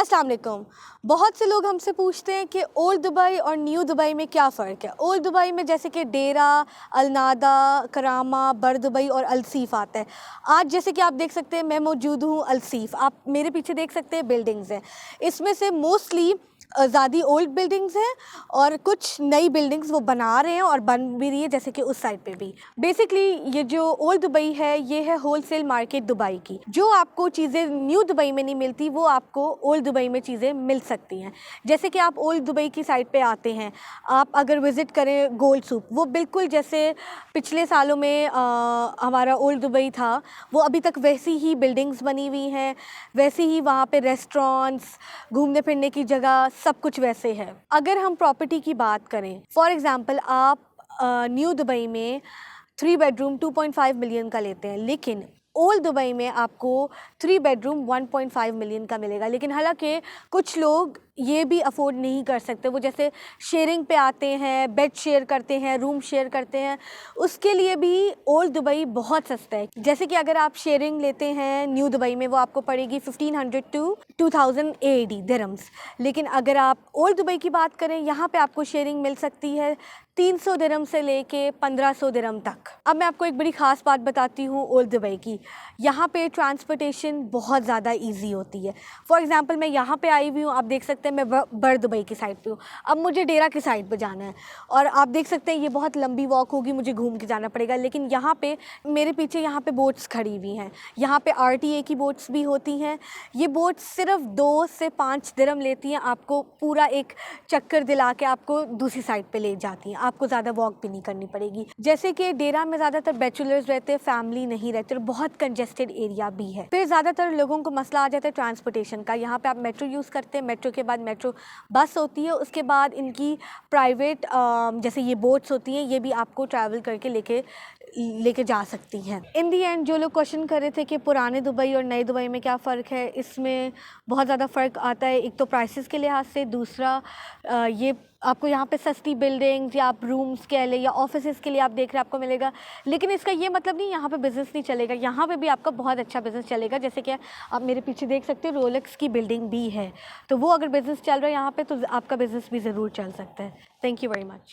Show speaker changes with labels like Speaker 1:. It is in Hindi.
Speaker 1: अस्सलाम वालेकुम। बहुत से लोग हमसे पूछते हैं कि ओल्ड दुबई और न्यू दुबई में क्या फ़र्क है। ओल्ड दुबई में जैसे कि डेरा, अलनादा, करामा, बर दुबई और अलसीफ आता है। आज जैसे कि आप देख सकते हैं मैं मौजूद हूँ अलसीफ। आप मेरे पीछे देख सकते हैं बिल्डिंग्स हैं। इसमें से मोस्टली ज़्यादा ओल्ड बिल्डिंग्स हैं और कुछ नई बिल्डिंग्स वो बना रहे हैं और बन भी रही है, जैसे कि उस साइड पे भी। बेसिकली ये जो ओल्ड दुबई है ये है होलसेल मार्केट दुबई की। जो आपको चीज़ें न्यू दुबई में नहीं मिलती वो आपको ओल्ड दुबई में चीज़ें मिल सकती हैं। जैसे कि आप ओल्ड दुबई की साइड पे आते हैं, आप अगर विज़िट करें गोल्ड सूक, वो बिल्कुल जैसे पिछले सालों में हमारा ओल्ड दुबई था, वो अभी तक वैसी ही बिल्डिंग्स बनी हुई हैं, वैसे ही वहाँ पे रेस्टोरेंट्स, घूमने फिरने की जगह, सब कुछ वैसे है। अगर हम प्रॉपर्टी की बात करें, फॉर एग्ज़ाम्पल आप न्यू दुबई में 3 बेडरूम 2.5 मिलियन का लेते हैं, लेकिन ओल्ड दुबई में आपको 3 बेडरूम 1.5 मिलियन का मिलेगा। लेकिन हालांकि कुछ लोग ये भी अफोर्ड नहीं कर सकते, वो जैसे शेयरिंग पे आते हैं, बेड शेयर करते हैं, रूम शेयर करते हैं, उसके लिए भी ओल्ड दुबई बहुत सस्ता है। जैसे कि अगर आप शेयरिंग लेते हैं न्यू दुबई में, वो आपको पड़ेगी 1500 टू 2000 AED दिरहम्स। लेकिन अगर आप ओल्ड दुबई की बात करें, यहाँ पे आपको शेयरिंग मिल सकती है 300 दिरहम से लेके 1500 दिरहम तक। अब मैं आपको एक बड़ी ख़ास बात बताती हूँ ओल्ड दुबई की। यहाँ पे ट्रांसपोर्टेशन बहुत ज़्यादा इजी होती है। फॉर एग्ज़ाम्पल मैं यहाँ पे आई हुई हूँ, आप देख सकते हैं मैं बर दुबई की साइड पे हूँ। अब मुझे डेरा की साइड पे जाना है और आप देख सकते हैं ये बहुत लंबी वॉक होगी, मुझे घूम के जाना पड़ेगा। लेकिन यहाँ पे मेरे पीछे यहाँ पे बोट्स खड़ी हुई हैं, यहाँ पे RTA की बोट्स भी होती हैं। ये बोट्स सिर्फ 2 से 5 दिरहम लेती हैं, आपको पूरा एक चक्कर दिला के आपको दूसरी साइड पे ले जाती हैं। आपको ज़्यादा वॉक भी नहीं करनी पड़ेगी। जैसे कि डेरा में ज़्यादातर बैचलर्स रहते हैं, फैमिली नहीं रहते और बहुत कंजेस्टेड एरिया भी है। फिर ज़्यादातर लोगों को मसला आ जाता है ट्रांसपोर्टेशन का। यहाँ पे आप मेट्रो यूज़ करते हैं, मेट्रो के बाद मेट्रो बस होती है, उसके बाद इनकी प्राइवेट जैसे ये बोट्स होती हैं, ये भी आपको ट्रैवल करके लेके जा सकती हैं। इन दी एंड जो लोग क्वेश्चन कर रहे थे कि पुराने दुबई और नए दुबई में क्या फ़र्क है, इसमें बहुत ज़्यादा फ़र्क आता है। एक तो प्राइसेस के लिहाज से, दूसरा ये आपको यहाँ पे सस्ती बिल्डिंग्स या आप रूम्स कह लें या ऑफिसेज़ के लिए आप देख रहे हैं आपको मिलेगा। लेकिन इसका ये मतलब नहीं यहाँ पे बिज़नेस नहीं चलेगा, यहाँ पे भी आपका बहुत अच्छा बिज़नेस चलेगा। जैसे कि आप मेरे पीछे देख सकते हो रोलेक्स की बिल्डिंग भी है, तो वो अगर बिज़नेस चल रहा है यहाँ पे तो आपका बिज़नेस भी ज़रूर चल सकता है। Thank you very much.